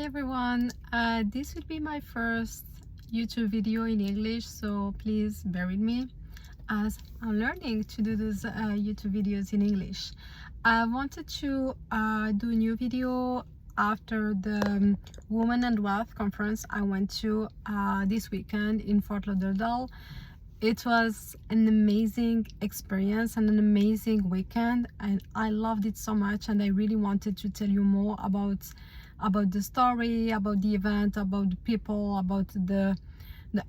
everyone, this will be my first YouTube video in English, so please bear with me as I'm learning to do those YouTube videos in English. I wanted to do a new video after the Women and Wealth conference I went to this weekend in Fort Lauderdale. It was an amazing experience and an amazing weekend, and I loved it so much, and I really wanted to tell you more about the story, about the event, about the people, about the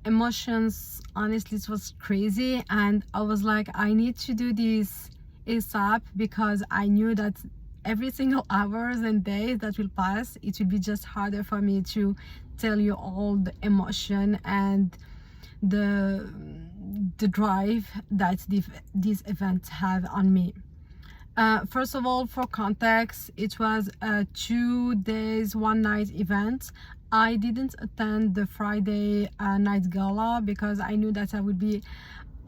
emotions. Honestly, it was crazy, and I was like, I need to do this ASAP because I knew that every single hours and days that will pass, it will be just harder for me to tell you all the emotion and the drive that these events have on me. First of all, for context, it was a 2 days 1 night event. I didn't attend the Friday night gala because I knew that I would be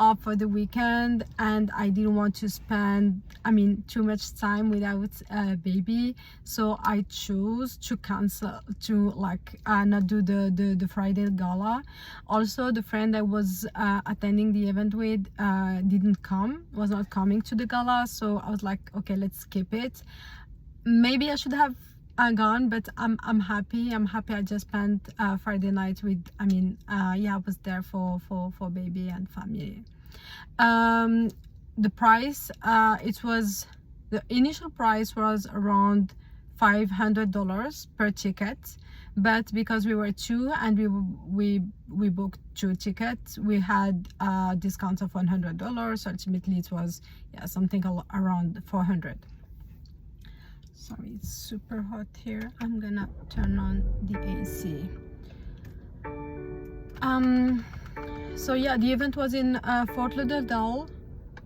off for the weekend, and I didn't want to spend too much time without a baby, so I chose to cancel, to not do the Friday gala. Also, the friend I was attending the event with was not coming to the gala, so I was like, okay, let's skip it. Maybe I should have gone, but I'm happy I just spent Friday night with I was there for baby and family. The price, the initial price was around $500 per ticket, but because we were two and we booked 2 tickets, we had a discount of $100, so ultimately it was something around $400. Sorry, it's super hot here. I'm gonna turn on the AC. So the event was in Fort Lauderdale.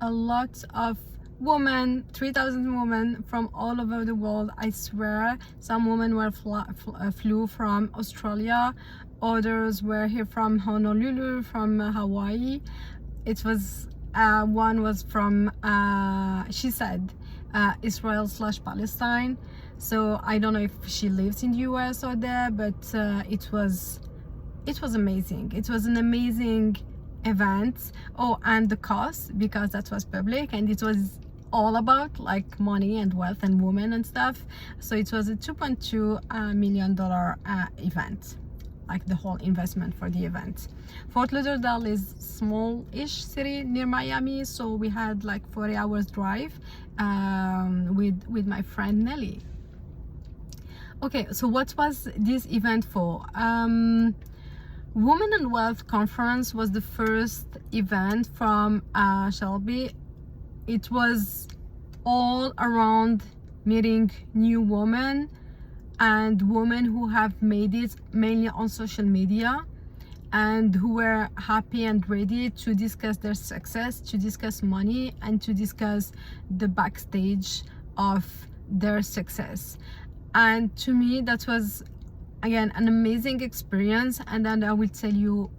A lot of women, 3,000 women from all over the world. I swear, some women flew from Australia, others were here from Honolulu, from Hawaii. It was one was from she said Israel/Palestine, so I don't know if she lives in the US or there, but it was amazing. It was an amazing event. Oh, and the cost, because that was public and it was all about like money and wealth and women and stuff, so it was a $2.2 million event, like the whole investment for the event. Fort Lauderdale is small-ish city near Miami, so we had like 40 hours drive with my friend Nelly. Okay, so what was this event for? Women and Wealth Conference was the first event from Shelby. It was all around meeting new women and women who have made it mainly on social media and who were happy and ready to discuss their success, to discuss money, and to discuss the backstage of their success. And to me, that was again an amazing experience, and then I will tell you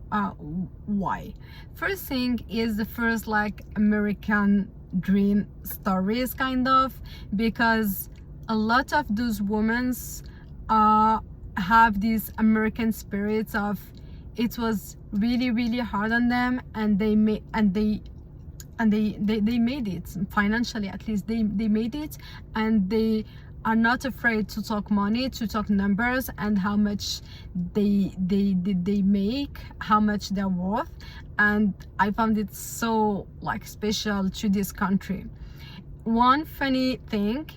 why. First thing is the first American dream stories, kind of, because a lot of those women have this American spirit of it was really hard on them, and they made it financially. At least they made it, and they are not afraid to talk money, to talk numbers, and how much they make, how much they're worth. And I found it so special to this country. One funny thing,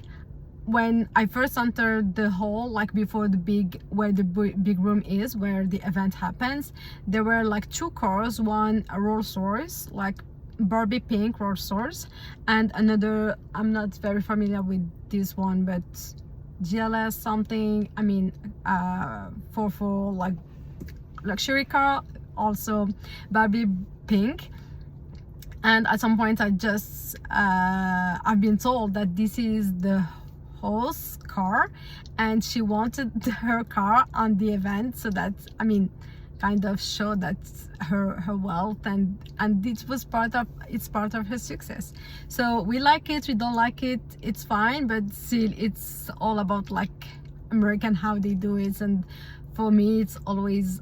when I first entered the hall, before the big room is where the event happens, there were 2 cars, one a Rolls Royce, Barbie pink Rolls Royce, and another, I'm not very familiar with this one, but GLS something, for luxury car, also Barbie pink. And at some point I've been told that this is the host's car, and she wanted her car on the event, so that kind of show that her wealth, and it's part of her success. So we like it, we don't like it, it's fine, but still it's all about American how they do it, and for me it's always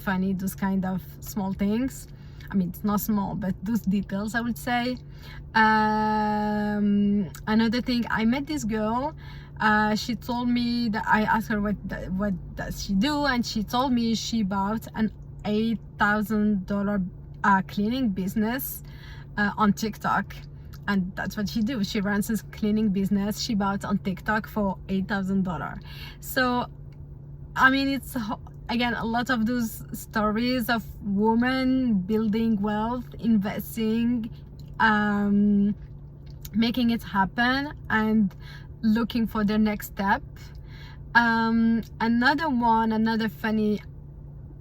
funny, those kind of small things. I mean, it's not small, but those details, I would say. Another thing, I met this girl. She told me that I asked her what does she do, and she told me she bought an $8,000 cleaning business on TikTok. And that's what she do. She runs this cleaning business she bought on TikTok for $8,000. So I mean, it's again a lot of those stories of women building wealth, investing, making it happen, and looking for their next step. Another funny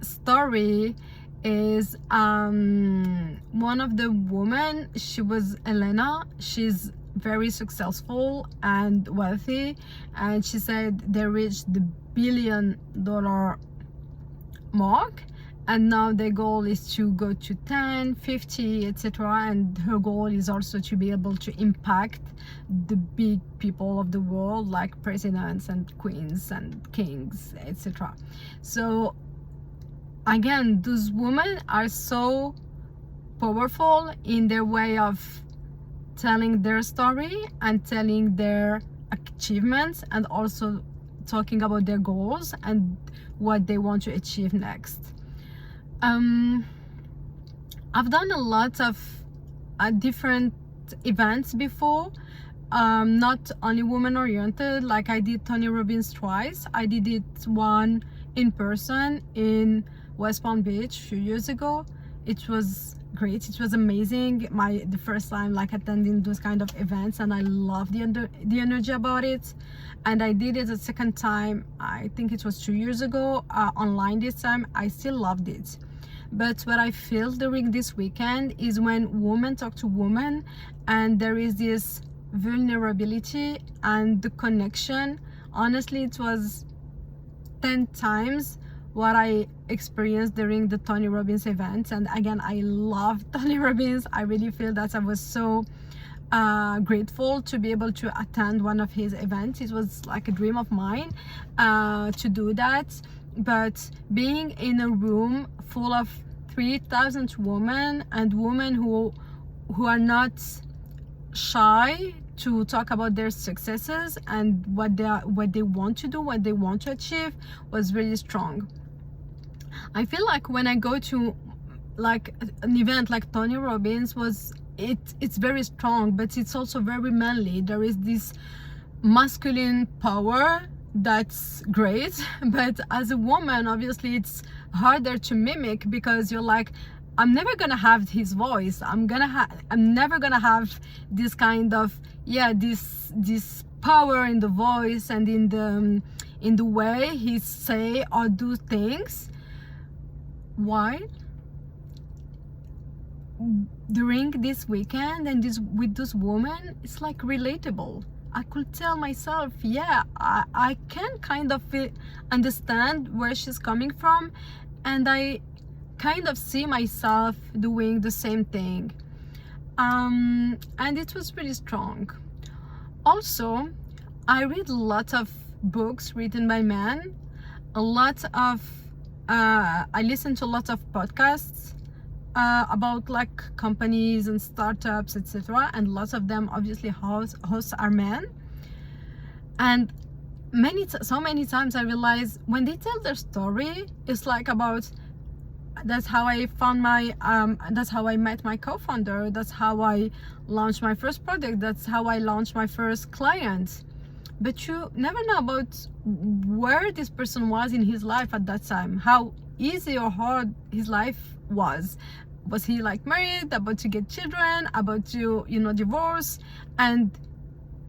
story is one of the women. She was Elena. She's very successful and wealthy, and she said they reached the $1 billion mark, and now their goal is to go to 10, 50, etc. And her goal is also to be able to impact the big people of the world, like presidents and queens and kings, etc. So again, those women are so powerful in their way of telling their story and telling their achievements, and also talking about their goals and what they want to achieve next. I've done a lot of different events before, not only women oriented. Like I did Tony Robbins twice. I did it one in person in West Palm Beach a few years ago. It was great. It was amazing. The first time like attending those kind of events, and I love the energy about it. And I did it a second time, I think it was 2 years ago, online this time. I still loved it. But what I feel during this weekend is when women talk to women, and there is this vulnerability and the connection. Honestly, it was 10 times what I experienced during the Tony Robbins event. And again, I love Tony Robbins. I really feel that I was so grateful to be able to attend one of his events. It was like a dream of mine to do that. But being in a room full of 3,000 women, and women who are not shy to talk about their successes and what they want to do, what they want to achieve, was really strong. I feel like when I go to like an event like Tony Robbins, it's very strong, but it's also very manly. There is this masculine power that's great, but as a woman, obviously it's harder to mimic, because you're like, I'm never gonna have his voice. I'm never gonna have this kind of this power in the voice and in the way he say or do things. Why? During this weekend and with those women, it's like relatable. I could tell myself, yeah, I can kind of understand where she's coming from, and I kind of see myself doing the same thing. And it was really strong. Also, I read a lot of books written by men, I listen to a lot of podcasts about like companies and startups, etc. And lots of them, obviously, hosts are men. And so many times I realize when they tell their story, it's like about, that's how I found that's how I met my co-founder, that's how I launched my first product, that's how I launched my first client. But you never know about where this person was in his life at that time, how easy or hard his life was. Was he like married, about to get children, about to divorce? And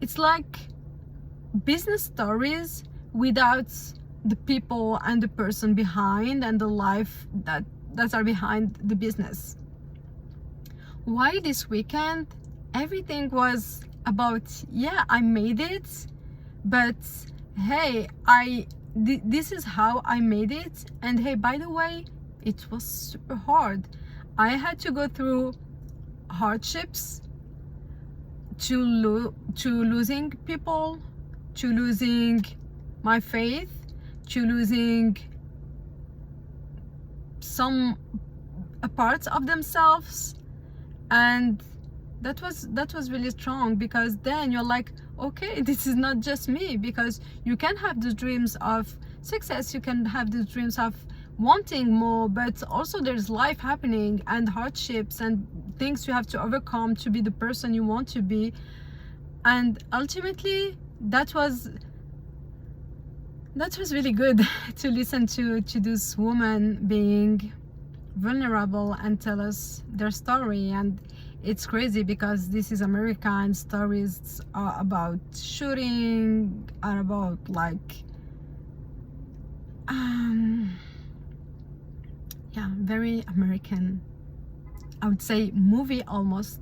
it's like business stories without the people and the person behind, and the life that are behind the business. Why this weekend everything was about, yeah, I made it, but hey, this is how I made it. And hey, by the way, it was super hard. I had to go through hardships, to losing people, to losing my faith, to losing some parts of themselves. And that was really strong, because then you're like, okay, this is not just me, because you can have the dreams of success, you can have the dreams of wanting more, but also there's life happening and hardships and things you have to overcome to be the person you want to be. And ultimately that was really good to listen to this woman being vulnerable and tell us their story. And it's crazy because this is America, and stories are about shooting, are about like yeah, very American, I would say, movie almost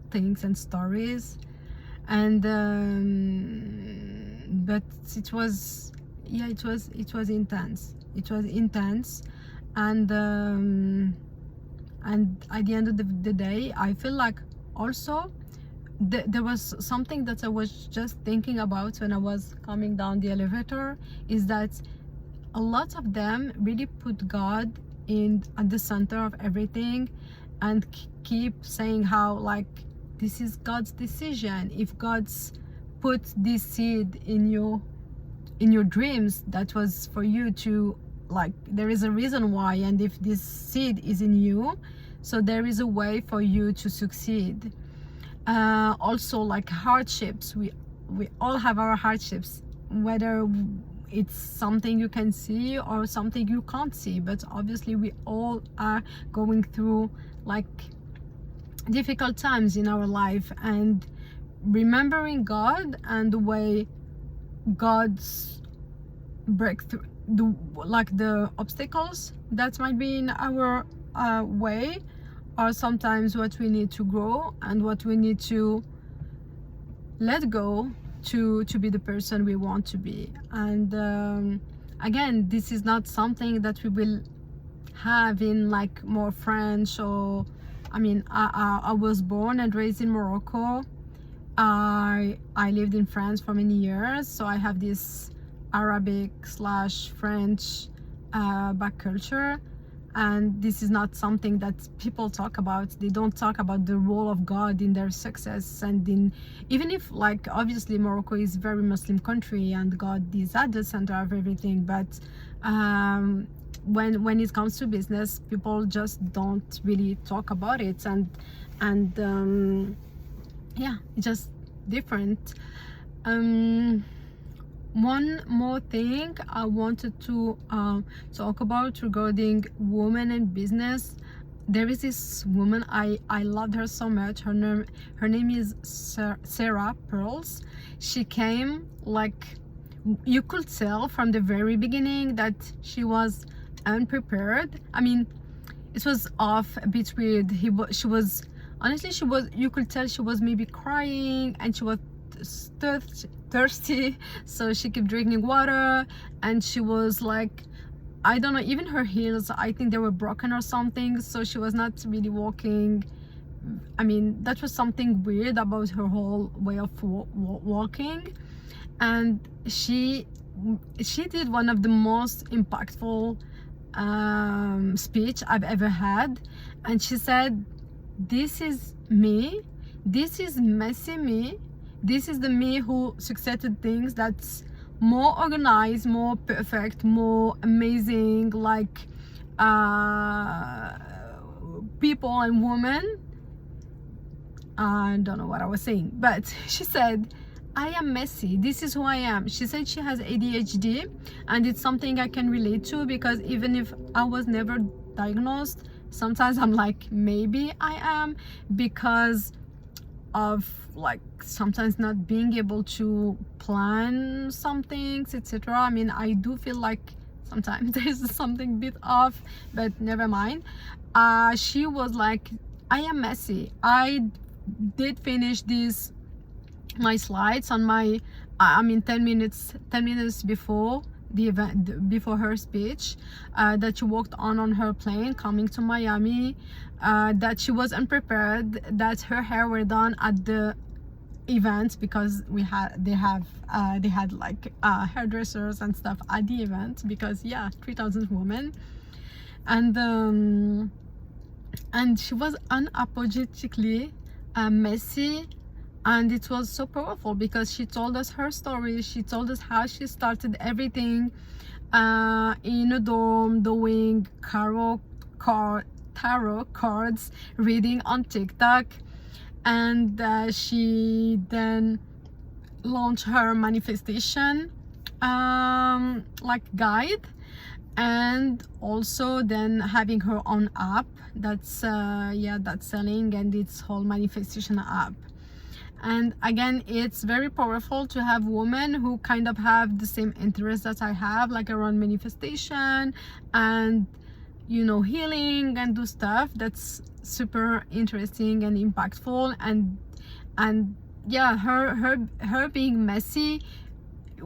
things and stories. And but it was, yeah, it was intense. And at the end of the day, I feel like also there was something that I was just thinking about when I was coming down the elevator, is that a lot of them really put God at the center of everything, and keep saying how like this is God's decision. If God's put this seed in your dreams, that was for you to, like, there is a reason why. And if this seed is in you, so there is a way for you to succeed. Also, like hardships, we all have our hardships, whether it's something you can see or something you can't see, but obviously we all are going through like difficult times in our life. And remembering God and the way God's breakthrough, the obstacles that might be in our way, are sometimes what we need to grow and what we need to let go to be the person we want to be. And again, this is not something that we will have in like more French, or I mean, I was born and raised in Morocco. I lived in France for many years, so I have this Arabic/French back culture. And this is not something that people talk about. They don't talk about the role of God in their success. And even if, like, obviously Morocco is a very Muslim country and God is at the center of everything, but when it comes to business, people just don't really talk about it. And yeah, it's just different. One more thing I wanted to talk about regarding women in business. There is this woman, I loved her so much. Her name is Sarah Pearls. She came, like, you could tell from the very beginning that she was unprepared. I mean, it was off a bit weird. She was, honestly, you could tell she was maybe crying, and she was thirsty, so she kept drinking water. And she was like, I don't know, even her heels, I think they were broken or something, so she was not really walking. I mean, that was something weird about her whole way of walking. And she did one of the most impactful speech I've ever had. And she said, this is me, this is messy me, this is the me who succeeded things that's more organized, more perfect, more amazing, like people and women. I don't know what I was saying, but she said, I am messy, this is who I am. She said she has ADHD, and it's something I can relate to, because even if I was never diagnosed, sometimes I'm like, maybe I am, because of like sometimes not being able to plan some things, etc. I mean, I do feel like sometimes there's something bit off, but never mind. She was like, I am messy. I did finish my slides on my 10 minutes before the event, before her speech, that she walked on her plane coming to Miami, that she was unprepared, that her hair were done at the event, because they had like hairdressers and stuff at the event, because yeah, 3,000 women. And she was unapologetically messy, and it was so powerful because she told us her story. She told us how she started everything in a dorm, doing tarot cards reading on TikTok, and she then launched her manifestation like guide, and also then having her own app that's selling, and it's whole manifestation app. And again, it's very powerful to have women who kind of have the same interests that I have, like around manifestation and, you know, healing and do stuff that's super interesting and impactful. And yeah, her being messy,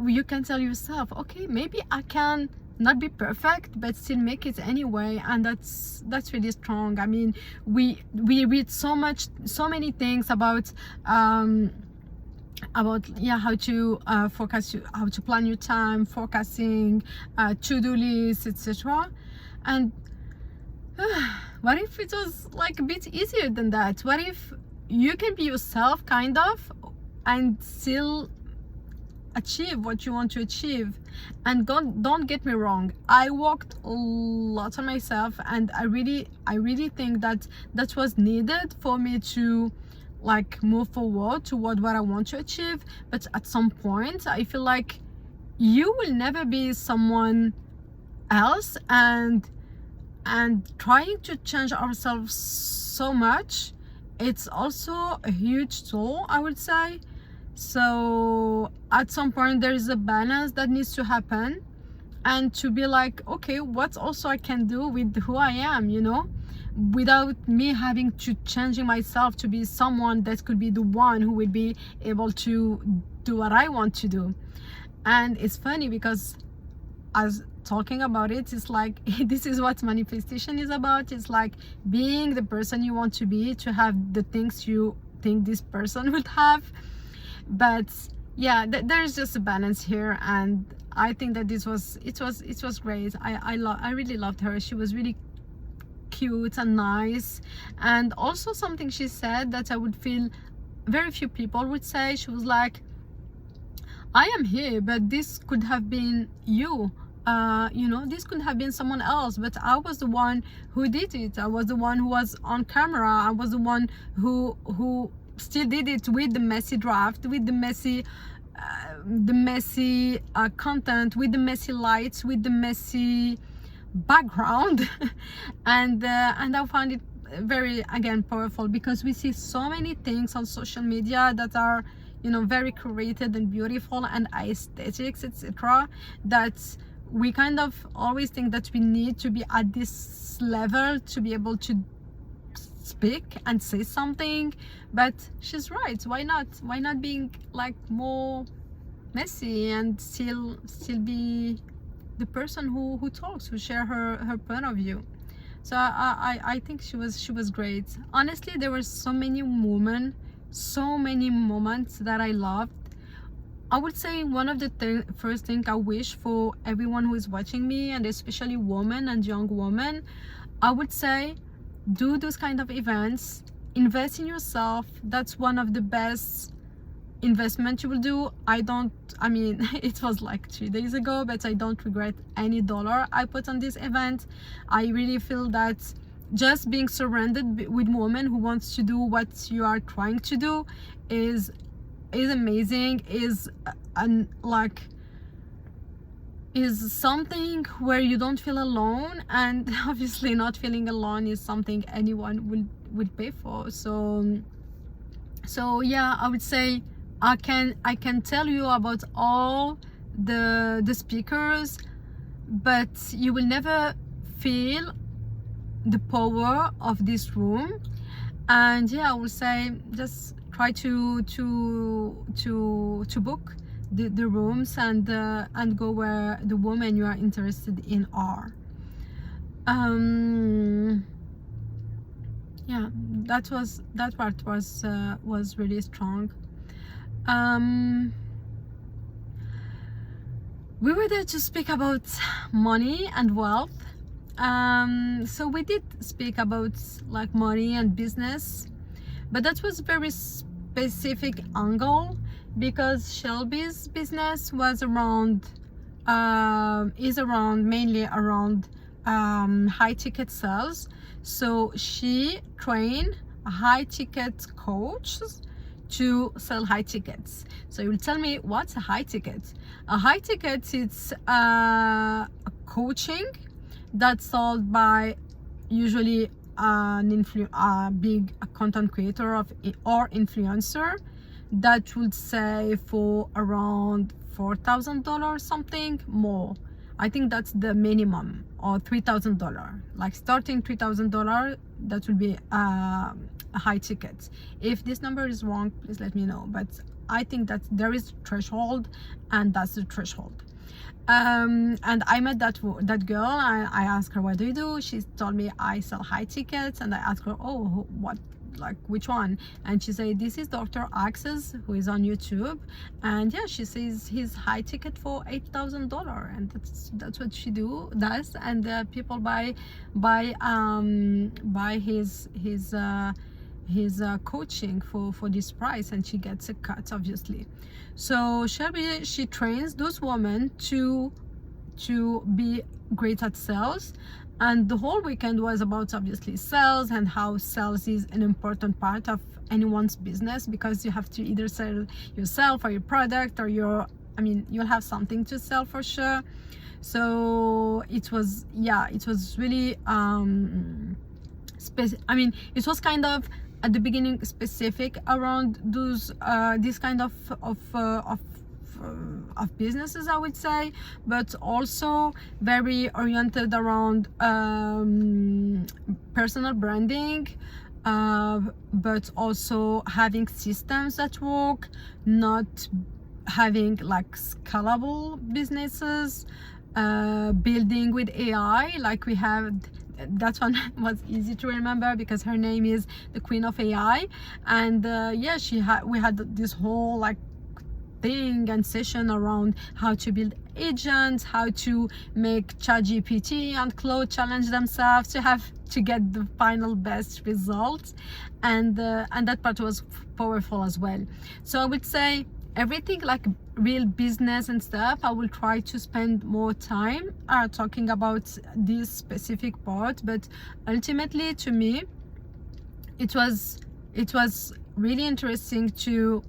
you can tell yourself, okay, maybe I can not be perfect but still make it anyway. And that's really strong. I mean, we read so many things about yeah, how to focus, how to plan your time, forecasting, to-do lists, etc. And what if it was like a bit easier than that? What if you can be yourself kind of and still achieve what you want to achieve? And don't get me wrong, I worked a lot on myself, and I really think that was needed for me to like move forward toward what I want to achieve. But at some point I feel like you will never be someone else, and trying to change ourselves so much, it's also a huge toll, I would say. So at some point there is a balance that needs to happen, and to be like, okay, what also I can do with who I am, you know, without me having to changing myself to be someone that could be the one who will be able to do what I want to do. And it's funny because as talking about it, it's like this is what manifestation is about. It's like being the person you want to be, to have the things you think this person would have. But yeah, there's just a balance here, and I think that it was great. I really loved her. She was really cute and nice. And also something she said that I would feel very few people would say, she was like, I am here, but this could have been you. You know, this could have been someone else, but I was the one who did it. I was the one who was on camera. I was the one who still did it with the messy draft, with the messy content, with the messy lights, with the messy background. And I found it very, again, powerful, because we see so many things on social media that are, you know, very curated and beautiful and aesthetics, etc., that we kind of always think that we need to be at this level to be able to speak and say something. But she's right, why not being like more messy and still be the person who talks, who share her point of view. So I think she was great. Honestly, there were so many women, so many moments that I loved. I would say one of the first thing I wish for everyone who is watching me, and especially women and young women, I would say, do those kind of events, invest in yourself. That's one of the best investment you will do. I mean, it was like 3 days ago, but I don't regret any dollar I put on this event. I really feel that just being surrounded with women who wants to do what you are trying to do is amazing, is something where you don't feel alone. And obviously not feeling alone is something anyone would pay for. So yeah, I would say I can tell you about all the speakers, but you will never feel the power of this room. And yeah, I would say just try to book the rooms and go where the women you are interested in are. Yeah, that part was really strong. Um, we were there to speak about money and wealth. So we did speak about like money and business, but that was very specific angle because Shelby's business was around is around mainly around high ticket sales. So she trained high ticket coaches to sell high tickets. So you will tell me, what's a high ticket? A high ticket, it's coaching that's sold by usually a big content creator or influencer that would say for around $4,000 something more. I think that's the minimum, or $3,000. Like starting $3,000, that would be a high ticket. If this number is wrong, please let me know. But I think that there is threshold, and that's the threshold. And I met that girl. I asked her, what do you do? She told me, I sell high tickets. And I asked her, oh, what, like which one? And she said, this is Dr. Axis, who is on YouTube. And yeah, she says his high ticket for $8,000, and that's what she does. And people buy his coaching for this price, and she gets a cut, obviously. So Shelby, she trains those women to be great at sales, and the whole weekend was about obviously sales and how sales is an important part of anyone's business, because you have to either sell yourself or your product or you'll have something to sell for sure. So it was really it was kind of at the beginning specific around those this kind of businesses, I would say, but also very oriented around personal branding, but also having systems that work, not having like scalable businesses, building with AI. Like we have, that one was easy to remember because her name is the Queen of AI. And we had this whole like thing and session around how to build agents, how to make ChatGPT and Claude challenge themselves to get the final best results. And that part was powerful as well. So I would say everything like real business and stuff, I will try to spend more time talking about this specific part. But ultimately, to me, it was really interesting to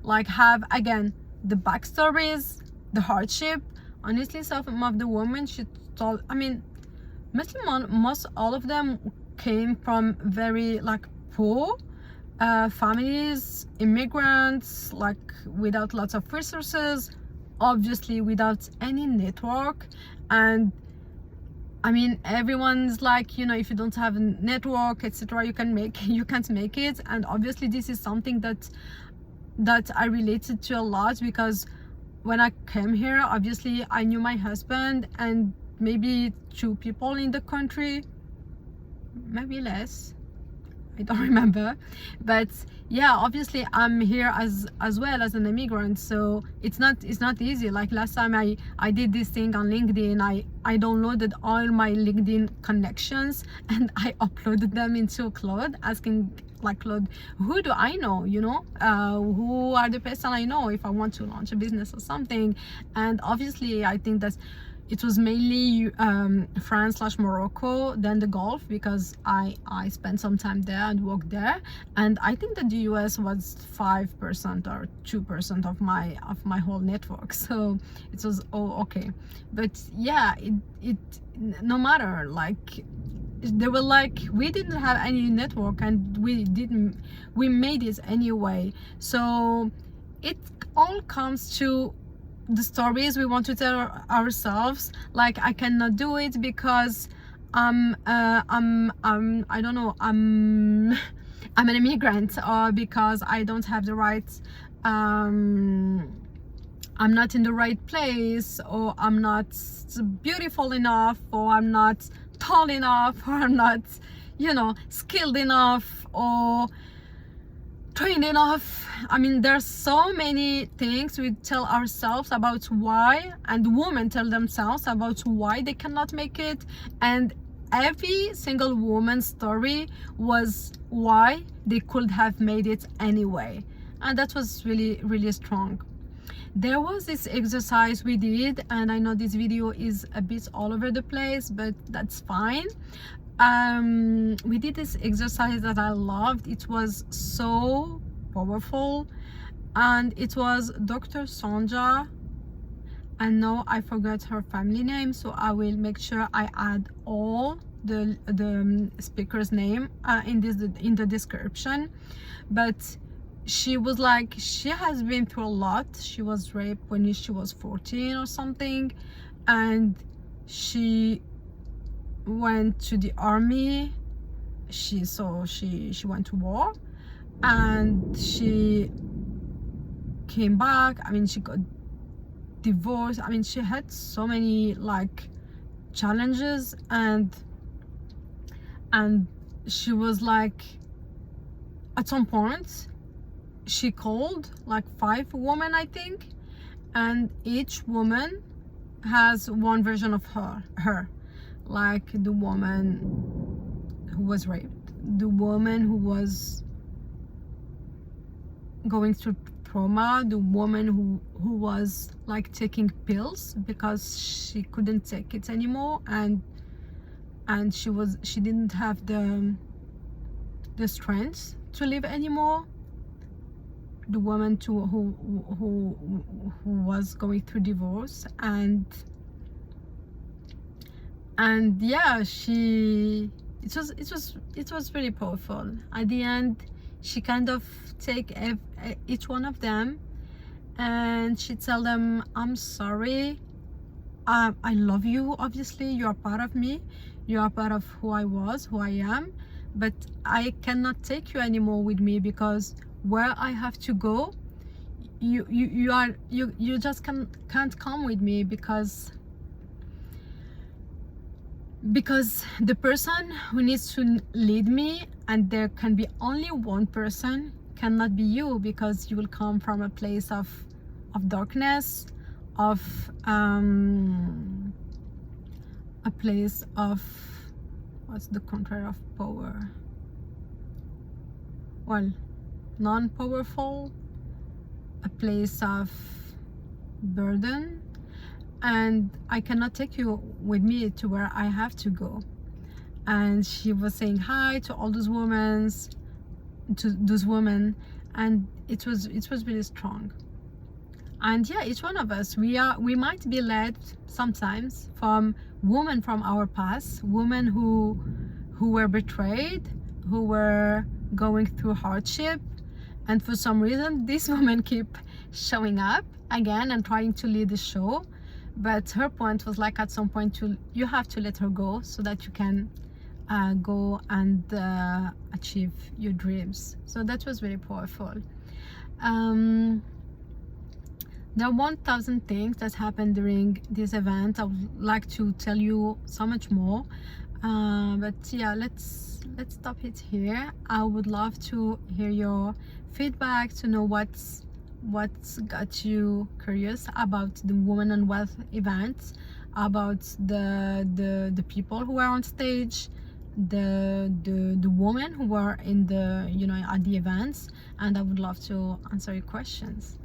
like have again the backstories, the hardship. Honestly, some of the women she told, most all of them came from very like poor families, immigrants, like without lots of resources, obviously without any network. And everyone's like, if you don't have a network, etc., you can't make it. And obviously this is something that I related to a lot, because when I came here, obviously I knew my husband and maybe 2 people in the country, maybe less, I don't remember. But yeah, obviously I'm here as well as an immigrant, so it's not easy. Like last time I did this thing on LinkedIn, I downloaded all my LinkedIn connections and I uploaded them into Claude, asking like, Claude, who do I know, who are the person I know if I want to launch a business or something. And obviously I think that it was mainly France/Morocco, then the Gulf, because I spent some time there and worked there. And I think that the US was 5% or 2% of my whole network. So it was okay. But yeah, it no matter, like they were like, we didn't have any network and we made it anyway. So it all comes to the stories we want to tell ourselves. Like, I cannot do it because I'm an immigrant, or because I don't have the right I'm not in the right place, or I'm not beautiful enough, or I'm not tall enough, or I'm not skilled enough, or trained enough. I mean, there's so many things we tell ourselves about why, and women tell themselves about why they cannot make it, and every single woman's story was why they could have made it anyway, and that was really strong. There was this exercise we did, and I know this video is a bit all over the place, but that's fine. We did this exercise that I loved. It was so powerful, and it was Dr. Sonja, and now I forgot her family name, so I will make sure I add all the speaker's name in the description. But she was like, she has been through a lot. She was raped when she was 14 or something, and she went to the army. She went to war, and she came back. I mean, she got divorced. I mean, she had so many like challenges, and she was like, at some point she called like 5 women, I think, and each woman has one version of her, like the woman who was raped, the woman who was going through trauma, the woman who was like taking pills because she couldn't take it anymore, and she didn't have the strength to live anymore, the woman who was going through divorce, and yeah, it was really powerful. At the end, she kind of take each one of them, and she tell them, I'm sorry, I love you, obviously you are part of me, you are part of who I was, who I am, but I cannot take you anymore with me, because where I have to go, you just can't come with me, because the person who needs to lead me, and there can be only one person, cannot be you, because you will come from a place of darkness, of a place of, what's the contrary of power? Well, non-powerful, a place of burden, and I cannot take you with me to where I have to go. And she was saying hi to all those women, and it was really strong. And yeah, each one of us, we might be led sometimes from women from our past, women who were betrayed, who were going through hardship, and for some reason these women keep showing up again and trying to lead the show. But her point was like, at some point you have to let her go, so that you can go and achieve your dreams. So that was very powerful. There are 1,000 things that happened during this event. I would like to tell you so much more, but yeah, let's stop it here. I would love to hear your feedback, to know what's got you curious about the Women and Wealth event, about the people who were on stage, the women who were in the at the events, and I would love to answer your questions.